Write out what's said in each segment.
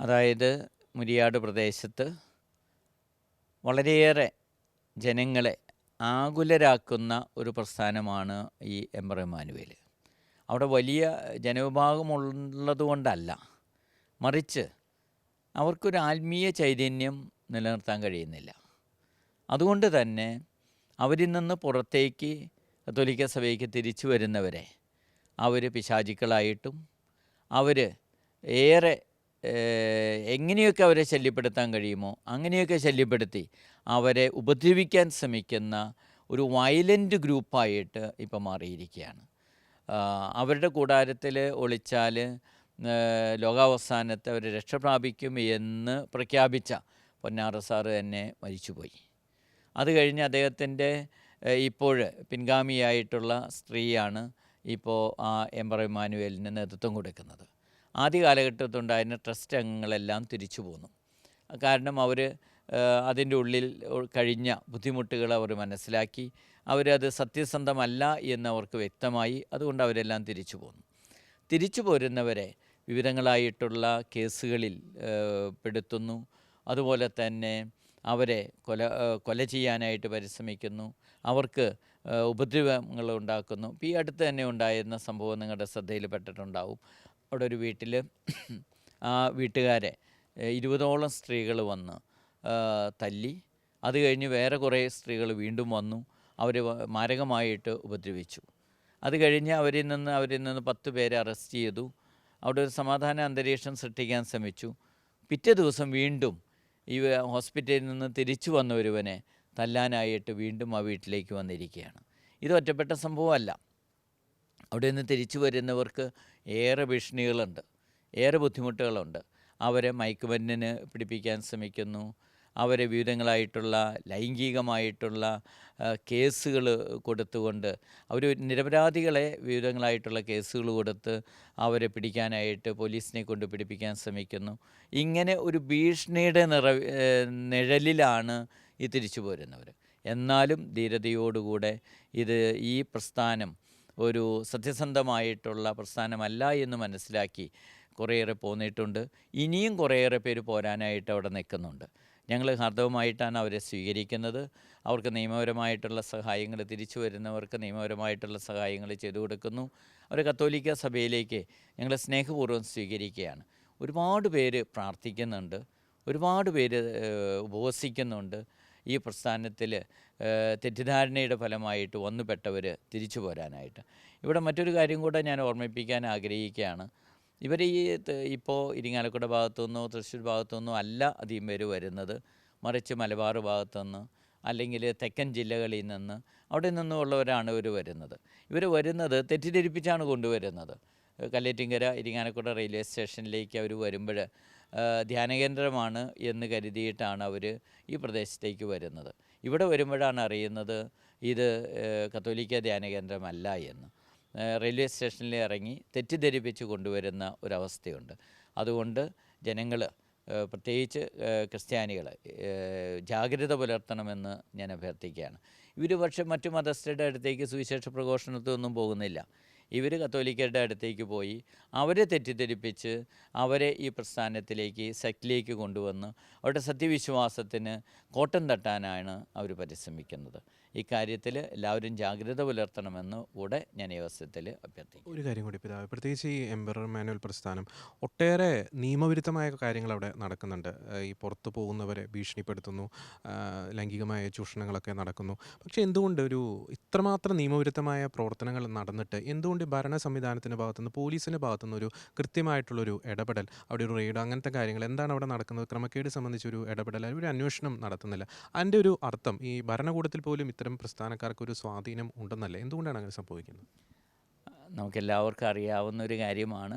അതായത് മുരിയാട് പ്രദേശത്ത് വളരെയേറെ ജനങ്ങളെ ആകുലരാക്കുന്ന ഒരു പ്രസ്ഥാനമാണ് ഈ എംബർ ഇമ്മാനുവേൽ. അവിടെ വലിയ ജനവിഭാഗമുള്ളതുകൊണ്ടല്ല, മറിച്ച് അവർക്കൊരു ആത്മീയ ചൈതന്യം നിലനിർത്താൻ കഴിയുന്നില്ല. അതുകൊണ്ട് തന്നെ അവരിൽ നിന്ന് പുറത്തേക്ക് കത്തോലിക്ക സഭയ്ക്ക് തിരിച്ചു വരുന്നവരെ അവർ പിശാചുക്കളായിട്ടും അവർ ഏറെ എങ്ങനെയൊക്കെ അവരെ ശല്യപ്പെടുത്താൻ കഴിയുമോ അങ്ങനെയൊക്കെ ശല്യപ്പെടുത്തി അവരെ ഉപദ്രവിക്കാൻ ശ്രമിക്കുന്ന ഒരു വയലൻ്റ് ഗ്രൂപ്പായിട്ട് ഇപ്പം മാറിയിരിക്കുകയാണ്. അവരുടെ കൂടാരത്തിൽ ഒളിച്ചാൽ ലോകാവസാനത്ത് അവർ രക്ഷപ്രാപിക്കും എന്ന് പ്രഖ്യാപിച്ച പൊന്നാറ സാറ് തന്നെ മരിച്ചുപോയി. അത് കഴിഞ്ഞ് അദ്ദേഹത്തിൻ്റെ ഇപ്പോൾ പിൻഗാമിയായിട്ടുള്ള സ്ത്രീയാണ് ഇപ്പോൾ ആ എംബർ ഇമ്മാനുവേലിന് നേതൃത്വം കൊടുക്കുന്നത്. ആദ്യ കാലഘട്ടത്തുണ്ടായിരുന്ന ട്രസ്റ്റ് അംഗങ്ങളെല്ലാം തിരിച്ചു പോന്നു. കാരണം അവർ അതിൻ്റെ ഉള്ളിൽ കഴിഞ്ഞ ബുദ്ധിമുട്ടുകൾ അവർ മനസ്സിലാക്കി, അവരത് സത്യസന്ധമല്ല എന്നവർക്ക് വ്യക്തമായി. അതുകൊണ്ട് അവരെല്ലാം തിരിച്ചു പോന്നു. തിരിച്ചു പോരുന്നവരെ വിവിധങ്ങളായിട്ടുള്ള കേസുകളിൽ പെടുത്തുന്നു. അതുപോലെ തന്നെ അവരെ കൊല ചെയ്യാനായിട്ട് പരിശ്രമിക്കുന്നു, അവർക്ക് ഉപദ്രവങ്ങൾ ഉണ്ടാക്കുന്നു. ഇപ്പോൾ ഈ അടുത്ത് തന്നെ ഉണ്ടായിരുന്ന സംഭവം നിങ്ങളുടെ ശ്രദ്ധയിൽപ്പെട്ടിട്ടുണ്ടാവും. അവിടെ ഒരു വീട്ടിൽ ആ വീട്ടുകാരെ 20ഓളം സ്ത്രീകൾ വന്ന് തല്ലി. അത് കഴിഞ്ഞ് വേറെ കുറേ സ്ത്രീകൾ വീണ്ടും വന്നു, അവർ മാരകമായിട്ട് ഉപദ്രവിച്ചു. അത് കഴിഞ്ഞ് അവരിൽ നിന്ന് 10 പേരെ അറസ്റ്റ് ചെയ്തു. അവിടെ ഒരു സമാധാന അന്തരീക്ഷം സൃഷ്ടിക്കാൻ ശ്രമിച്ചു. പിറ്റേ ദിവസം വീണ്ടും ഈ ഹോസ്പിറ്റലിൽ നിന്ന് തിരിച്ചു വന്ന ഒരുവനെ തല്ലാനായിട്ട് വീണ്ടും ആ വീട്ടിലേക്ക് വന്നിരിക്കുകയാണ്. ഇത് ഒറ്റപ്പെട്ട സംഭവമല്ല. അവിടെ നിന്ന് തിരിച്ചു വരുന്നവർക്ക് ഏറെ ഭീഷണികളുണ്ട്, ഏറെ ബുദ്ധിമുട്ടുകളുണ്ട്. അവരെ മയക്കുമരുന്നിന് പിടിപ്പിക്കാൻ ശ്രമിക്കുന്നു, അവരെ വിവിധങ്ങളായിട്ടുള്ള ലൈംഗികമായിട്ടുള്ള കേസുകൾ കൊടുത്തുകൊണ്ട് അവർ നിരപരാധികളെ വിവിധങ്ങളായിട്ടുള്ള കേസുകൾ കൊടുത്ത് അവരെ പിടിക്കാനായിട്ട് പോലീസിനെ കൊണ്ട് പിടിപ്പിക്കാൻ ശ്രമിക്കുന്നു. ഇങ്ങനെ ഒരു ഭീഷണിയുടെ നിഴലിലാണ് ഈ തിരിച്ചു പോരുന്നവർ. എന്നാലും ധീരതയോടുകൂടെ ഈ പ്രസ്ഥാനം ഒരു സത്യസന്ധമായിട്ടുള്ള പ്രസ്ഥാനമല്ല എന്ന് മനസ്സിലാക്കി കുറേയേറെ പോന്നിട്ടുണ്ട്. ഇനിയും കുറേയേറെ പേര് പോരാനായിട്ട് അവിടെ നിൽക്കുന്നുണ്ട്. ഞങ്ങൾ ഹാർദവമായിട്ടാണ് അവരെ സ്വീകരിക്കുന്നത്. അവർക്ക് നിയമപരമായിട്ടുള്ള സഹായങ്ങൾ, തിരിച്ചു വരുന്നവർക്ക് നിയമപരമായിട്ടുള്ള സഹായങ്ങൾ ചെയ്തു കൊടുക്കുന്നു. അവർ കത്തോലിക്ക സഭയിലേക്ക് ഞങ്ങൾ സ്നേഹപൂർവ്വം സ്വീകരിക്കുകയാണ്. ഒരുപാട് പേര് പ്രാർത്ഥിക്കുന്നുണ്ട്, ഒരുപാട് പേര് ഉപവസിക്കുന്നുണ്ട്. ഈ പ്രസ്ഥാനത്തിൽ തെറ്റിദ്ധാരണയുടെ ഫലമായിട്ട് വന്നുപെട്ടവർ തിരിച്ചു പോരാനായിട്ട്. ഇവിടെ മറ്റൊരു കാര്യം കൂടെ ഞാൻ ഓർമ്മിപ്പിക്കാൻ ആഗ്രഹിക്കുകയാണ്. ഇവർ ഇപ്പോൾ ഇരിങ്ങാലക്കുട ഭാഗത്തുനിന്നോ തൃശ്ശൂർ ഭാഗത്തുനിന്നോ അല്ല അധികം പേര് വരുന്നത്, മറിച്ച് മലബാർ ഭാഗത്തുനിന്ന് അല്ലെങ്കിൽ തെക്കൻ ജില്ലകളിൽ നിന്ന് അവിടെ നിന്നുള്ളവരാണ് ഇവർ വരുന്നത്. ഇവർ വരുന്നത് തെറ്റിദ്ധരിപ്പിച്ചാണ് കൊണ്ടുവരുന്നത്. കല്ലേറ്റിങ്കര ഇരിങ്ങാലക്കുട റെയിൽവേ സ്റ്റേഷനിലേക്ക് അവർ വരുമ്പോൾ ധ്യാനകേന്ദ്രമാണ് എന്ന് കരുതിയിട്ടാണ് അവർ ഈ പ്രദേശത്തേക്ക് വരുന്നത്. ഇവിടെ വരുമ്പോഴാണ് അറിയുന്നത് ഇത് കത്തോലിക്ക ധ്യാനകേന്ദ്രമല്ല എന്ന്. റെയിൽവേ സ്റ്റേഷനിൽ ഇറങ്ങി തെറ്റിദ്ധരിപ്പിച്ച് കൊണ്ടുവരുന്ന ഒരവസ്ഥയുണ്ട്. അതുകൊണ്ട് ജനങ്ങൾ, പ്രത്യേകിച്ച് ക്രിസ്ത്യാനികൾ ജാഗ്രത പുലർത്തണമെന്ന് ഞാൻ അഭ്യർത്ഥിക്കുകയാണ്. ഇവർ പക്ഷേ മറ്റു മതസ്ഥരുടെ അടുത്തേക്ക് സുവിശേഷ പ്രഘോഷണത്തിനൊന്നും പോകുന്നില്ല. ഇവർ കത്തോലിക്കരുടെ അടുത്തേക്ക് പോയി അവരെ തെറ്റിദ്ധരിപ്പിച്ച് അവരെ ഈ പ്രസ്ഥാനത്തിലേക്ക്, സെക്റ്റിലേക്ക് കൊണ്ടുവന്ന് അവരുടെ സത്യവിശ്വാസത്തിന് കോട്ടം തട്ടാനാണ് അവർ പരിശ്രമിക്കുന്നത്. ഇക്കാര്യത്തിൽ എല്ലാവരും ജാഗ്രത പുലർത്തണമെന്ന് കൂടെ ഞാൻ ഈ അവസരത്തിൽ അഭ്യർത്ഥിക്കും. ഒരു കാര്യം കൂടി പിതാവ്, പ്രത്യേകിച്ച് ഈ എംബർ ഇമ്മാനുവേൽ പ്രസ്ഥാനം ഒട്ടേറെ നിയമവിരുദ്ധമായ കാര്യങ്ങൾ അവിടെ നടക്കുന്നുണ്ട്. ഈ പുറത്ത് പോകുന്നവരെ ഭീഷണിപ്പെടുത്തുന്നു, ലൈംഗികമായ ചൂഷണങ്ങളൊക്കെ നടക്കുന്നു. പക്ഷേ എന്തുകൊണ്ട് ഇത്രമാത്രം നിയമവിരുദ്ധമായ പ്രവർത്തനങ്ങൾ നടന്നിട്ട് എന്തുകൊണ്ട് ഭരണ സംവിധാനത്തിൻ്റെ ഭാഗത്തുനിന്ന്, പോലീസിൻ്റെ ഭാഗത്തുനിന്ന് ഒരു കൃത്യമായിട്ടുള്ളൊരു ഇടപെടൽ, അവിടെ ഒരു റെയ്ഡ്, അങ്ങനത്തെ കാര്യങ്ങൾ എന്താണ് അവിടെ നടക്കുന്നത്, ക്രമക്കേട് സംബന്ധിച്ചൊരു ഇടപെടൽ, ഒരു അന്വേഷണം നടത്തുന്നില്ല? അതിൻ്റെ ഒരു അർത്ഥം ഈ ഭരണകൂടത്തിൽ പോലും ഇത്തരം പ്രസ്ഥാനക്കാർക്കൊരു സ്വാധീനം ഉണ്ടെന്നല്ലേ? എന്തുകൊണ്ടാണ് അങ്ങനെ സംഭവിക്കുന്നത്? നമുക്കെല്ലാവർക്കും അറിയാവുന്ന ഒരു കാര്യമാണ്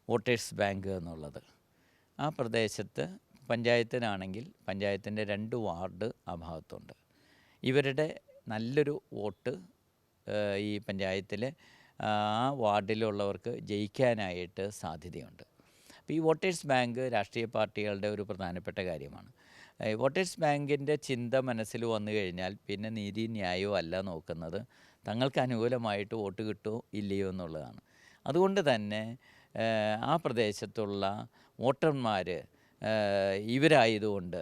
വോട്ടേഴ്സ് ബാങ്ക് എന്നുള്ളത്. ആ പ്രദേശത്ത് പഞ്ചായത്തിനാണെങ്കിൽ പഞ്ചായത്തിൻ്റെ 2 വാർഡ് ആ ഭാഗത്തുണ്ട്. ഇവരുടെ നല്ലൊരു വോട്ട് ഈ പഞ്ചായത്തിൽ ആ വാർഡിലുള്ളവർക്ക് ജയിക്കാനായിട്ട് സാധ്യതയുണ്ട്. അപ്പോൾ ഈ വോട്ടേഴ്സ് ബാങ്ക് രാഷ്ട്രീയ പാർട്ടികളുടെ ഒരു പ്രധാനപ്പെട്ട കാര്യമാണ്. വോട്ടേഴ്സ് ബാങ്കിൻ്റെ ചിന്ത മനസ്സിൽ വന്നു കഴിഞ്ഞാൽ പിന്നെ നീതി ന്യായവും അല്ല നോക്കുന്നത്, തങ്ങൾക്ക് അനുകൂലമായിട്ട് വോട്ട് കിട്ടുമോ ഇല്ലയോ എന്നുള്ളതാണ്. അതുകൊണ്ട് തന്നെ ആ പ്രദേശത്തുള്ള വോട്ടർമാർ ഇവരായതുകൊണ്ട്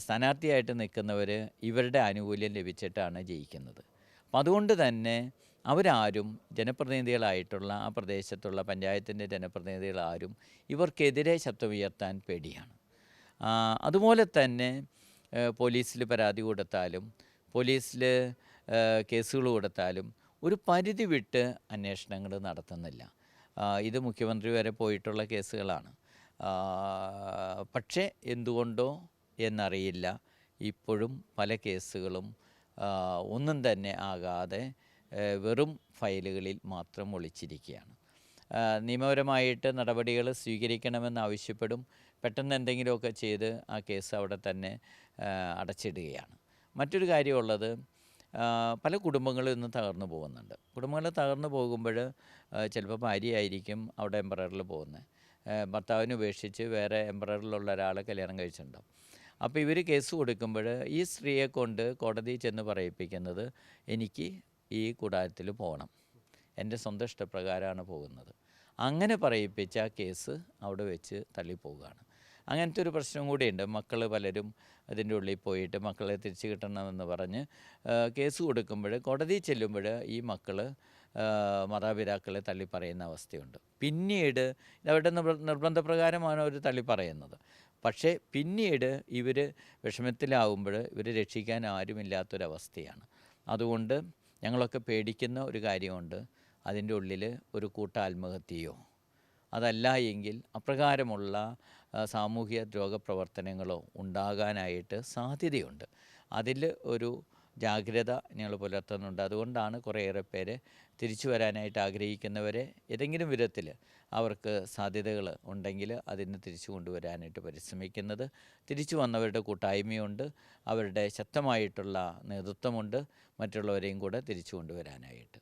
സ്ഥാനാർത്ഥിയായിട്ട് നിൽക്കുന്നവർ ഇവരുടെ ആനുകൂല്യം ലഭിച്ചിട്ടാണ് ജയിക്കുന്നത്. അപ്പം അതുകൊണ്ട് തന്നെ അവരാരും ജനപ്രതിനിധികളായിട്ടുള്ള ആ പ്രദേശത്തുള്ള പഞ്ചായത്തിൻ്റെ ജനപ്രതിനിധികളാരും ഇവർക്കെതിരെ ശബ്ദമുയർത്താൻ പേടിയാണ്. അതുപോലെ തന്നെ പോലീസിൽ പരാതി കൊടുത്താലും പോലീസിൽ കേസുകൾ കൊടുത്താലും ഒരു പരിധി വിട്ട് അന്വേഷണങ്ങൾ നടത്തുന്നില്ല. ഇത് മുഖ്യമന്ത്രി വരെ പോയിട്ടുള്ള കേസുകളാണ്. പക്ഷേ എന്തുകൊണ്ടോ എന്നറിയില്ല, ഇപ്പോഴും പല കേസുകളും ഒന്നും തന്നെ ആകാതെ വെറും ഫയലുകളിൽ മാത്രം ഒളിച്ചിരിക്കുകയാണ്. നിയമപരമായിട്ട് നടപടികൾ സ്വീകരിക്കണമെന്ന് ആവശ്യപ്പെടും, പെട്ടെന്ന് എന്തെങ്കിലുമൊക്കെ ചെയ്ത് ആ കേസ് അവിടെ തന്നെ അടച്ചിടുകയാണ്. മറ്റൊരു കാര്യമുള്ളത്, പല കുടുംബങ്ങളും ഇന്ന് തകർന്നു പോകുന്നുണ്ട്. കുടുംബങ്ങൾ തകർന്നു പോകുമ്പോൾ ചിലപ്പോൾ ഭാര്യയായിരിക്കും അവിടെ എംബററിൽ പോകുന്നത്, ഭർത്താവിനെ ഉപേക്ഷിച്ച് വേറെ എംബററിലുള്ള ഒരാളെ കല്യാണം കഴിച്ചിട്ടുണ്ടാവും. അപ്പോൾ ഇവർ കേസ് കൊടുക്കുമ്പോൾ ഈ സ്ത്രീയെ കൊണ്ട് കോടതിയിൽ ചെന്ന് പറയിപ്പിക്കുന്നത് എനിക്ക് ഈ കൂടാരത്തിൽ പോകണം, എൻ്റെ സ്വന്തം ഇഷ്ടപ്രകാരമാണ് പോകുന്നത്. അങ്ങനെ പറയിപ്പിച്ച ആ കേസ് അവിടെ വെച്ച് തള്ളിപ്പോവുകയാണ്. അങ്ങനത്തെ ഒരു പ്രശ്നം കൂടിയുണ്ട്. മക്കൾ പലരും അതിൻ്റെ ഉള്ളിൽ പോയിട്ട് മക്കളെ തിരിച്ചു കിട്ടണമെന്ന് പറഞ്ഞ് കേസ് കൊടുക്കുമ്പോൾ കോടതിയിൽ ചെല്ലുമ്പോൾ ഈ മക്കൾ മാതാപിതാക്കളെ തള്ളിപ്പറയുന്ന അവസ്ഥയുണ്ട്. പിന്നീട് ഇതവരുടെ നിർബന്ധപ്രകാരമാണ് അവർ തള്ളിപ്പറയുന്നത്. പക്ഷേ പിന്നീട് ഇവർ വിഷമത്തിലാവുമ്പോൾ ഇവർ രക്ഷിക്കാൻ ആരുമില്ലാത്തൊരവസ്ഥയാണ്. അതുകൊണ്ട് ഞങ്ങളൊക്കെ പേടിക്കുന്ന ഒരു കാര്യമുണ്ട്, അതിൻ്റെ ഉള്ളിൽ ഒരു കൂട്ട ആത്മഹത്യയോ അതല്ല എങ്കിൽ അപ്രകാരമുള്ള സാമൂഹ്യ ദ്രോഹപ്രവർത്തനങ്ങളോ ഉണ്ടാകാനായിട്ട് സാധ്യതയുണ്ട്. അതിൽ ഒരു ജാഗ്രത ഞങ്ങൾ പുലർത്തുന്നുണ്ട്. അതുകൊണ്ടാണ് കുറേയേറെ പേര് തിരിച്ചു വരാനായിട്ട് ആഗ്രഹിക്കുന്നവരെ ഏതെങ്കിലും വിധത്തിൽ അവർക്ക് സാധ്യതകൾ ഉണ്ടെങ്കിൽ അതിന് തിരിച്ചു കൊണ്ടുവരാനായിട്ട് പരിശ്രമിക്കുന്നത്. തിരിച്ചു വന്നവരുടെ കൂട്ടായ്മയുണ്ട്, അവരുടെ ശക്തമായിട്ടുള്ള നേതൃത്വമുണ്ട്, മറ്റുള്ളവരെയും കൂടെ തിരിച്ചു കൊണ്ടുവരാനായിട്ട്.